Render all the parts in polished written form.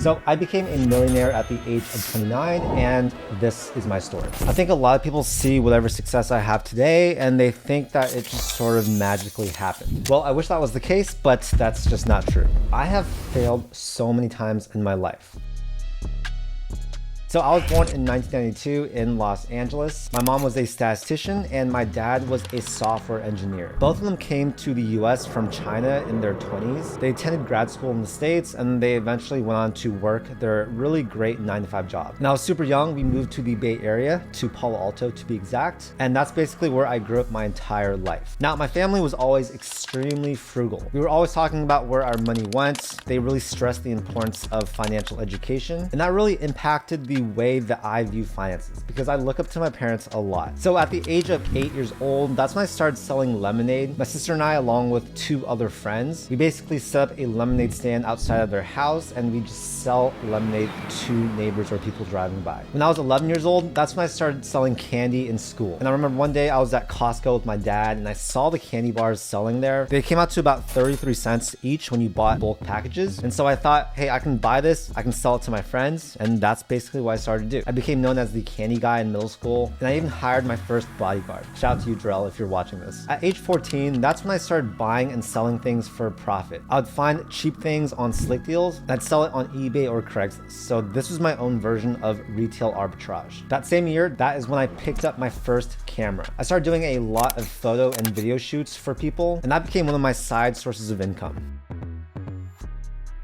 So I became a millionaire at the age of 29, and this is my story. I think a lot of people see whatever success I have today and they think that it just sort of magically happened. Well, I wish that was the case, but that's just not true. I have failed so many times in my life. So I was born in 1992 in Los Angeles. My mom was a statistician and my dad was a software engineer. Both of them came to the US from China in their 20s. They attended grad school in the States and they eventually went on to work their really great 9-to-5 job. When I was super young, we moved to the Bay Area, to Palo Alto to be exact, and that's basically where I grew up my entire life. Now, my family was always extremely frugal. We were always talking about where our money went. They really stressed the importance of financial education, and that really impacted the way that I view finances because I look up to my parents a lot. So at the age of 8 years old, that's when I started selling lemonade. My sister and I, along with 2 other friends, we basically set up a lemonade stand outside of their house and we just sell lemonade to neighbors or people driving by. When I was 11 years old, that's when I started selling candy in school. And I remember one day I was at Costco with my dad and I saw the candy bars selling there. They came out to about 33 cents each when you bought bulk packages. And so I thought, hey, I can buy this, I can sell it to my friends. And that's basically what I started to do. I became known as the candy guy in middle school, and I even hired my first bodyguard. Shout out to you, Drell, if you're watching this. At age 14, that's when I started buying and selling things for profit. I would find cheap things on Slick Deals, and I'd sell it on eBay or Craigslist. So this was my own version of retail arbitrage. That same year, that is when I picked up my first camera. I started doing a lot of photo and video shoots for people, and that became one of my side sources of income.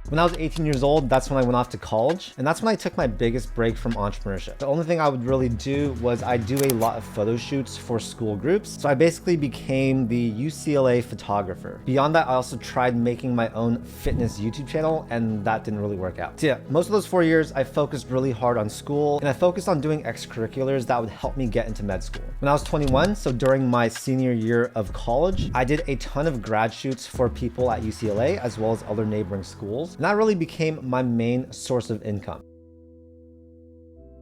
When I was 18 years old, that's when I went off to college, and that's when I took my biggest break from entrepreneurship. The only thing I would really do was I do a lot of photo shoots for school groups, so I basically became the UCLA photographer. Beyond that, I also tried making my own fitness YouTube channel, and that didn't really work out. So yeah, most of those 4 years, I focused really hard on school, and I focused on doing extracurriculars that would help me get into med school. When I was 21, so during my senior year of college, I did a ton of grad shoots for people at UCLA, as well as other neighboring schools. And that really became my main source of income.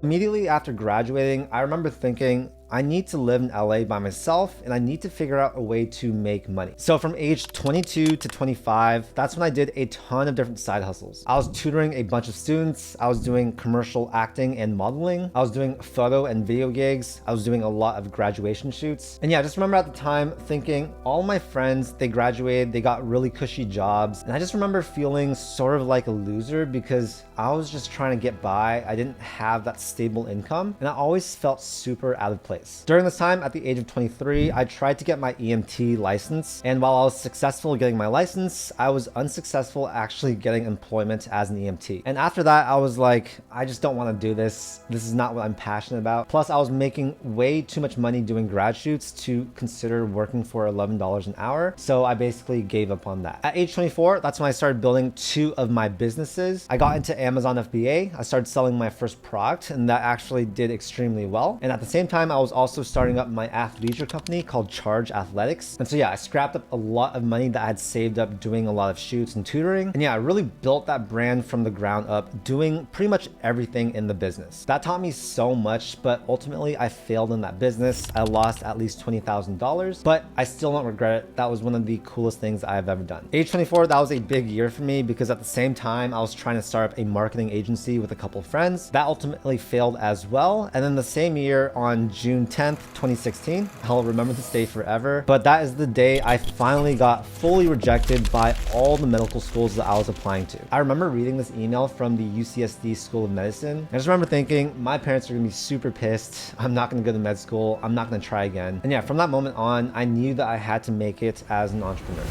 Immediately after graduating, I remember thinking, I need to live in LA by myself and I need to figure out a way to make money. So from age 22 to 25, that's when I did a ton of different side hustles. I was tutoring a bunch of students. I was doing commercial acting and modeling. I was doing photo and video gigs. I was doing a lot of graduation shoots. And yeah, I just remember at the time thinking all my friends, they graduated, they got really cushy jobs. And I just remember feeling sort of like a loser because I was just trying to get by. I didn't have that stable income and I always felt super out of place. During this time, at the age of 23, I tried to get my EMT license, and while I was successful getting my license, I was unsuccessful actually getting employment as an EMT. And after that, I was like, I just don't want to do this. This is not what I'm passionate about. Plus, I was making way too much money doing grad shoots to consider working for $11 an hour, so I basically gave up on that. At age 24, that's when I started building 2 of my businesses. I got into Amazon FBA. I started selling my first product, and that actually did extremely well. And at the same time, I was also starting up my athleisure company called Charge Athletics. And so yeah, I scrapped up a lot of money that I had saved up doing a lot of shoots and tutoring. And yeah, I really built that brand from the ground up, doing pretty much everything in the business. That taught me so much, but ultimately I failed in that business. I lost at least $20,000, but I still don't regret it. That was one of the coolest things I've ever done. Age 24, that was a big year for me because at the same time, I was trying to start up a marketing agency with a couple of friends. That ultimately failed as well. And then the same year on June 10th, 2016. I'll remember this day forever, but that is the day I finally got fully rejected by all the medical schools that I was applying to. I remember reading this email from the UCSD School of Medicine. I just remember thinking, my parents are gonna be super pissed. I'm not gonna go to med school. I'm not gonna try again. And yeah, from that moment on, I knew that I had to make it as an entrepreneur.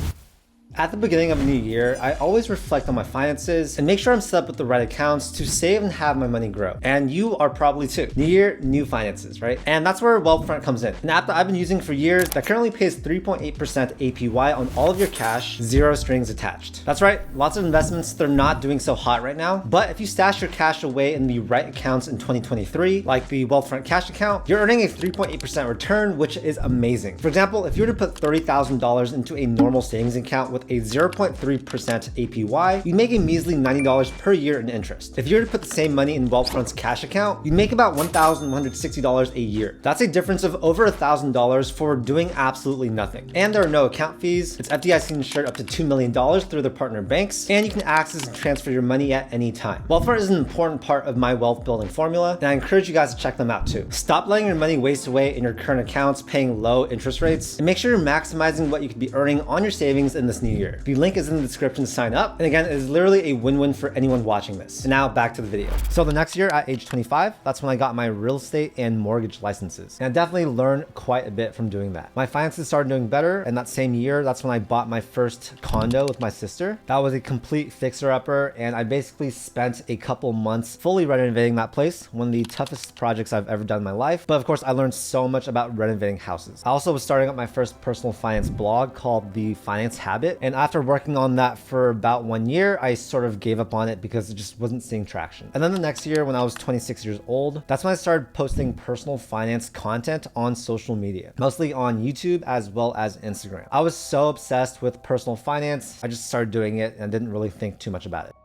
At the beginning of a new year, I always reflect on my finances and make sure I'm set up with the right accounts to save and have my money grow. And you are probably too. New year, new finances, right? And that's where Wealthfront comes in. An app that I've been using for years that currently pays 3.8% APY on all of your cash, 0 strings attached. That's right, lots of investments, they're not doing so hot right now. But if you stash your cash away in the right accounts in 2023, like the Wealthfront cash account, you're earning a 3.8% return, which is amazing. For example, if you were to put $30,000 into a normal savings account with with a 0.3% APY, you make a measly $90 per year in interest. If you were to put the same money in Wealthfront's cash account, you'd make about $1,160 a year. That's a difference of over $1,000 for doing absolutely nothing. And there are no account fees. It's FDIC insured up to $2 million through their partner banks, and you can access and transfer your money at any time. Wealthfront is an important part of my wealth building formula, and I encourage you guys to check them out too. Stop letting your money waste away in your current accounts paying low interest rates, and make sure you're maximizing what you could be earning on your savings in this new year. The link is in the description to sign up, and again, it is literally a win-win for anyone watching this. And now back to the video. So the next year at age 25, that's when I got my real estate and mortgage licenses, and I definitely learned quite a bit from doing that. My finances started doing better, and that same year, that's when I bought my first condo with my sister. That was a complete fixer-upper, and I basically spent a couple months fully renovating that place, one of the toughest projects I've ever done in my life. But of course, I learned so much about renovating houses. I also was starting up my first personal finance blog called The Finance Habit, and after working on that for about 1 year, I sort of gave up on it because it just wasn't seeing traction. And then the next year, when I was 26 years old, that's when I started posting personal finance content on social media, mostly on YouTube as well as Instagram. I was so obsessed with personal finance, I just started doing it and didn't really think too much about it.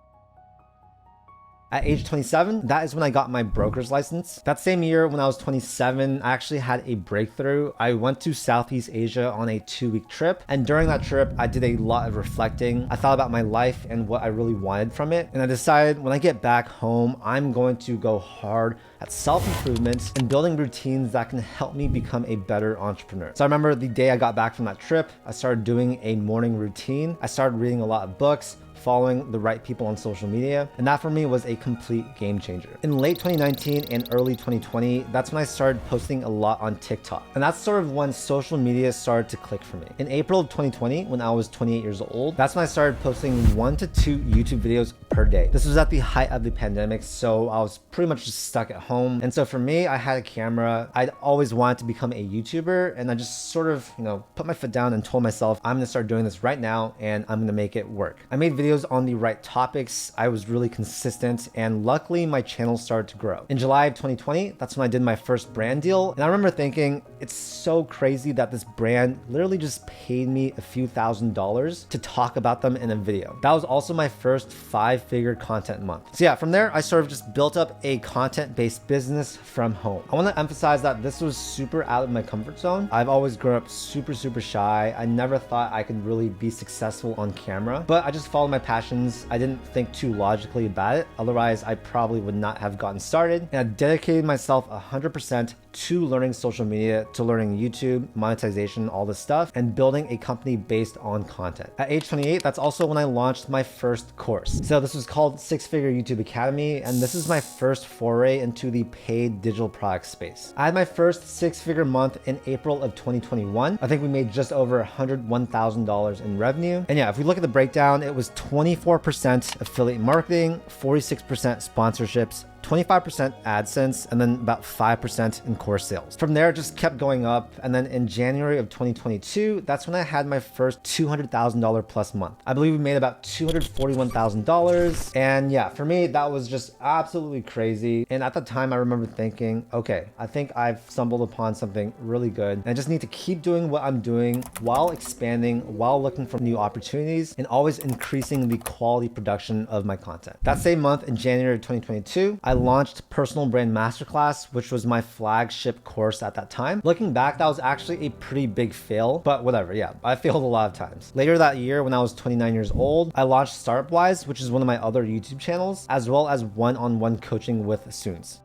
At age 27, that is when I got my broker's license. That same year when I was 27, I actually had a breakthrough. I went to Southeast Asia on a 2-week trip. And during that trip, I did a lot of reflecting. I thought about my life and what I really wanted from it. And I decided when I get back home, I'm going to go hard at self-improvement and building routines that can help me become a better entrepreneur. So I remember the day I got back from that trip, I started doing a morning routine. I started reading a lot of books, following the right people on social media, and that for me was a complete game changer. In late 2019 and early 2020, that's when I started posting a lot on TikTok, and that's sort of when social media started to click for me. In April of 2020, when I was 28 years old, that's when I started posting 1 to 2 YouTube videos per day. This was at the height of the pandemic, so I was pretty much just stuck at home. And so for me, I had a camera. I'd always wanted to become a YouTuber, and I just sort of, put my foot down and told myself, I'm gonna start doing this right now, and I'm gonna make it work. I made videos on the right topics. I was really consistent, and luckily my channel started to grow. In July of 2020, that's when I did my first brand deal. And I remember thinking, it's so crazy that this brand literally just paid me a few $1,000s to talk about them in a video. That was also my first 5-figure content month. So yeah, from there, I sort of just built up a content-based business from home. I want to emphasize that this was super out of my comfort zone. I've always grown up super shy. I never thought I could really be successful on camera, but I just followed my passion. I didn't think too logically about it. Otherwise, I probably would not have gotten started. And I dedicated myself 100% to learning social media, to learning YouTube, monetization, all this stuff, and building a company based on content. At age 28, that's also when I launched my first course. So this was called 6-Figure YouTube Academy, and this is my first foray into the paid digital product space. I had my first 6-figure month in April of 2021. I think we made just over $101,000 in revenue. And yeah, if we look at the breakdown, it was 24% affiliate marketing, 46% sponsorships, 25% AdSense, and then about 5% in course sales. From there, it just kept going up. And then in January of 2022, that's when I had my first $200,000 plus month. I believe we made about $241,000. And yeah, for me, that was just absolutely crazy. And at the time, I remember thinking, okay, I think I've stumbled upon something really good. And I just need to keep doing what I'm doing while expanding, while looking for new opportunities, and always increasing the quality production of my content. That same month in January of 2022, I launched Personal Brand Masterclass, which was my flagship course at that time. Looking back, that was actually a pretty big fail, but whatever. Yeah, I failed a lot of times. Later that year, when I was 29 years old, I launched StartupWise, which is one of my other YouTube channels, as well as one-on-one coaching with students.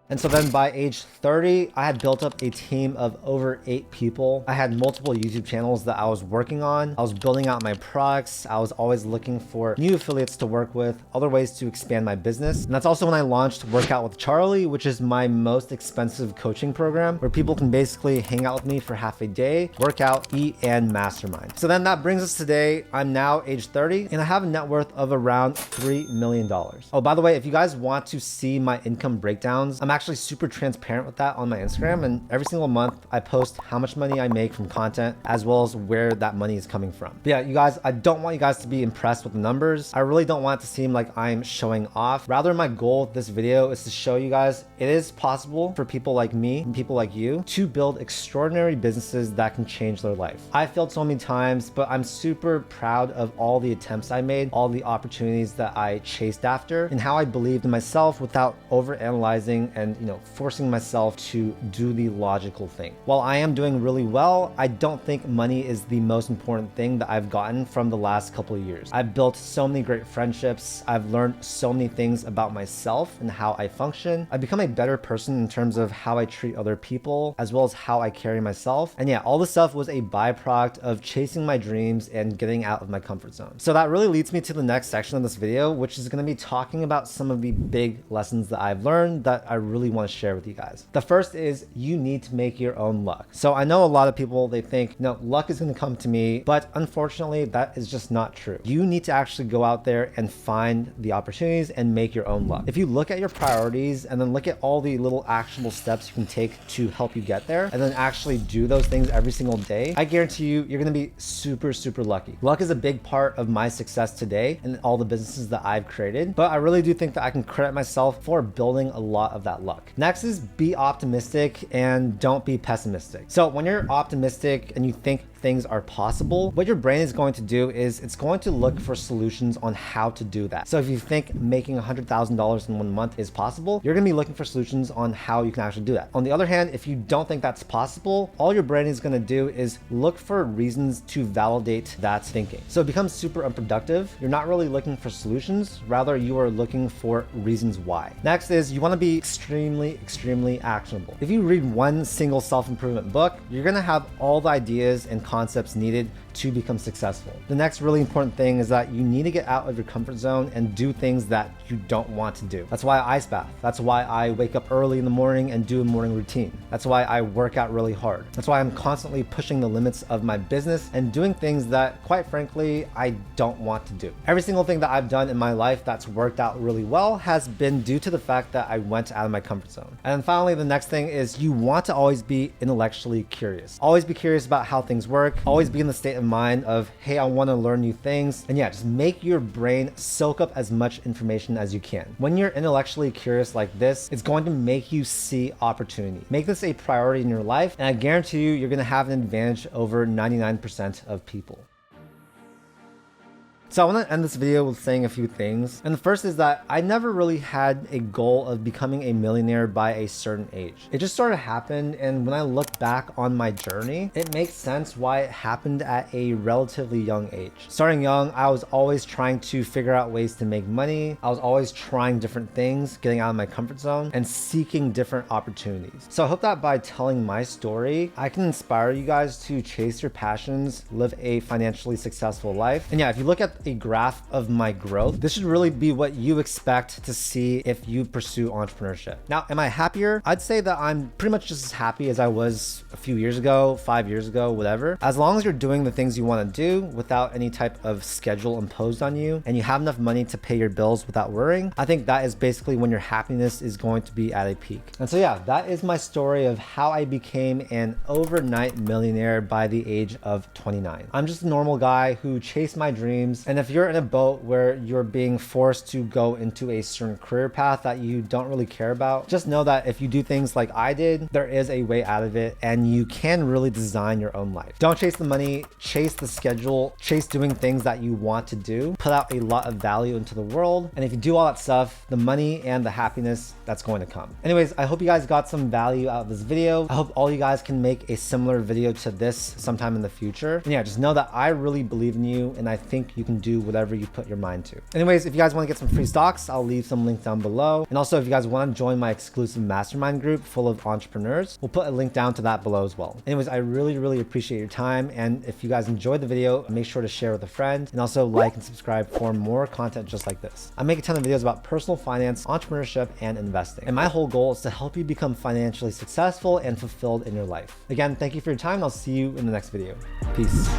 And so then by age 30, I had built up a team of over 8 people. I had multiple YouTube channels that I was working on. I was building out my products. I was always looking for new affiliates to work with, other ways to expand my business. And that's also when I launched Workout with Charlie, which is my most expensive coaching program where people can basically hang out with me for half a day, work out, eat, and mastermind. So then that brings us today. I'm now age 30 and I have a net worth of around $3 million. Oh, by the way, if you guys want to see my income breakdowns, I'm actually super transparent with that on my Instagram, and every single month I post how much money I make from content as well as where that money is coming from. But yeah, you guys, I don't want you guys to be impressed with the numbers. I really don't want it to seem like I'm showing off. Rather, my goal with this video is to show you guys it is possible for people like me and people like you to build extraordinary businesses that can change their life. I failed so many times, but I'm super proud of all the attempts I made, all the opportunities that I chased after, and how I believed in myself without overanalyzing and, forcing myself to do the logical thing. While I am doing really well, I don't think money is the most important thing that I've gotten from the last couple of years. I've built so many great friendships. I've learned so many things about myself and how I function. I've become a better person in terms of how I treat other people, as well as how I carry myself. And yeah, all this stuff was a byproduct of chasing my dreams and getting out of my comfort zone. So that really leads me to the next section of this video, which is going to be talking about some of the big lessons that I've learned that I really want to share with you guys. The first is you need to make your own luck. So I know a lot of people, they think, no, luck is going to come to me, but unfortunately that is just not true. You need to actually go out there and find the opportunities and make your own luck. If you look at your priorities and then look at all the little actionable steps you can take to help you get there, and then actually do those things every single day, I guarantee you, you're going to be super, super lucky. Luck is a big part of my success today and all the businesses that I've created, but I really do think that I can credit myself for building a lot of that luck. Next is be optimistic and don't be pessimistic. So when you're optimistic and you think things are possible, what your brain is going to do is it's going to look for solutions on how to do that. So if you think making $100,000 in 1 month is possible, you're gonna be looking for solutions on how you can actually do that. On the other hand, if you don't think that's possible, all your brain is gonna do is look for reasons to validate that thinking. So it becomes super unproductive. You're not really looking for solutions, rather you are looking for reasons why. Next is you wanna be extremely, extremely actionable. If you read one single self-improvement book, you're gonna have all the ideas and concepts needed to become successful. The next really important thing is that you need to get out of your comfort zone and do things that you don't want to do. That's why I ice bath. That's why I wake up early in the morning and do a morning routine. That's why I work out really hard. That's why I'm constantly pushing the limits of my business and doing things that, quite frankly, I don't want to do. Every single thing that I've done in my life that's worked out really well has been due to the fact that I went out of my comfort zone. And then finally, the next thing is you want to always be intellectually curious. Always be curious about how things work. Always be in the state of mind of, hey, I want to learn new things. And yeah, just make your brain soak up as much information as you can. When you're intellectually curious like this, it's going to make you see opportunity. Make this a priority in your life, and I guarantee you, you're going to have an advantage over 99% of people. So I want to end this video with saying a few things. And the first is that I never really had a goal of becoming a millionaire by a certain age. It just sort of happened. And when I look back on my journey, it makes sense why it happened at a relatively young age. Starting young, I was always trying to figure out ways to make money. I was always trying different things, getting out of my comfort zone and seeking different opportunities. So I hope that by telling my story, I can inspire you guys to chase your passions, live a financially successful life. And yeah, if you look at a graph of my growth, this should really be what you expect to see if you pursue entrepreneurship. Now, am I happier? I'd say that I'm pretty much just as happy as I was a few years ago, 5 years ago, whatever. As long as you're doing the things you want to do without any type of schedule imposed on you, and you have enough money to pay your bills without worrying, I think that is basically when your happiness is going to be at a peak. And so yeah, that is my story of how I became an overnight millionaire by the age of 29. I'm just a normal guy who chased my dreams. And if you're in a boat where you're being forced to go into a certain career path that you don't really care about, just know that if you do things like I did, there is a way out of it and you can really design your own life. Don't chase the money, chase the schedule, chase doing things that you want to do, put out a lot of value into the world. And if you do all that stuff, the money and the happiness, that's going to come. Anyways, I hope you guys got some value out of this video. I hope all you guys can make a similar video to this sometime in the future. And yeah, just know that I really believe in you and I think you can do whatever you put your mind to. Anyways, if you guys want to get some free stocks, I'll leave some links down below. And also if you guys want to join my exclusive mastermind group full of entrepreneurs, we'll put a link down to that below as well. Anyways, I really appreciate your time. And if you guys enjoyed the video, make sure to share with a friend and also like and subscribe for more content just like this. I make a ton of videos about personal finance, entrepreneurship, and investing. And my whole goal is to help you become financially successful and fulfilled in your life. Again, thank you for your time. I'll see you in the next video. Peace.